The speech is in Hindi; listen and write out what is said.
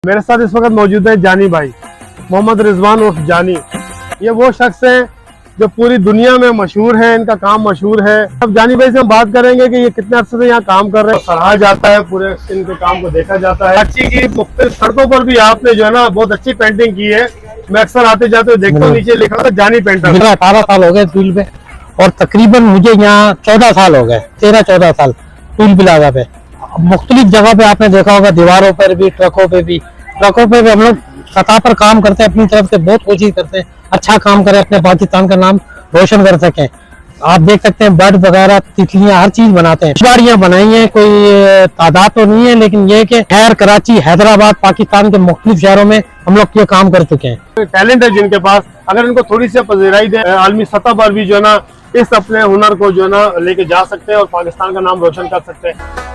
मेरे साथ इस वक्त मौजूद है जानी भाई, मोहम्मद रिजवान उर्फ जानी। ये वो शख्स हैं जो पूरी दुनिया में मशहूर है, इनका काम मशहूर है। अब जानी भाई से हम बात करेंगे कि ये कितने अरसे से यहाँ काम कर रहे हैं, सराहा जाता है, पूरे इनके काम को देखा जाता है। अच्छी की मुख्तलिफ सड़कों पर भी आपने जो है ना बहुत अच्छी पेंटिंग की है। मैं अक्सर आते जाते देखता हूँ, नीचे लिखा था जानी पेंटर। मेरा 18 साल हो गए फील्ड पे और तकरीबन मुझे यहाँ 14 साल हो गए, 13-14 साल टूल प्लाजा पे। मुख्तलिफ जगह पे आपने देखा होगा, दीवारों पर भी, ट्रकों पे भी हम लोग सतह पर काम करते हैं। अपनी तरफ से बहुत कोशिश करते हैं अच्छा काम करें, अपने पाकिस्तान का नाम रोशन कर सकें। आप देख सकते हैं बर्ड वगैरह, तितलियां, हर चीज बनाते हैं। गाड़ियां बनाई हैं, कोई तादाद तो नहीं है, लेकिन ये कि खैर, कराची, हैदराबाद, पाकिस्तान के मुख्तलिफ शहरों में हम लोग ये काम कर चुके हैं। टैलेंट है जिनके पास, अगर इनको थोड़ी सी पजीराई दे, आलमी सतह पर भी जो है ना इस अपने हुनर को जो है ना लेके जा सकते हैं और पाकिस्तान का नाम रोशन कर सकते हैं।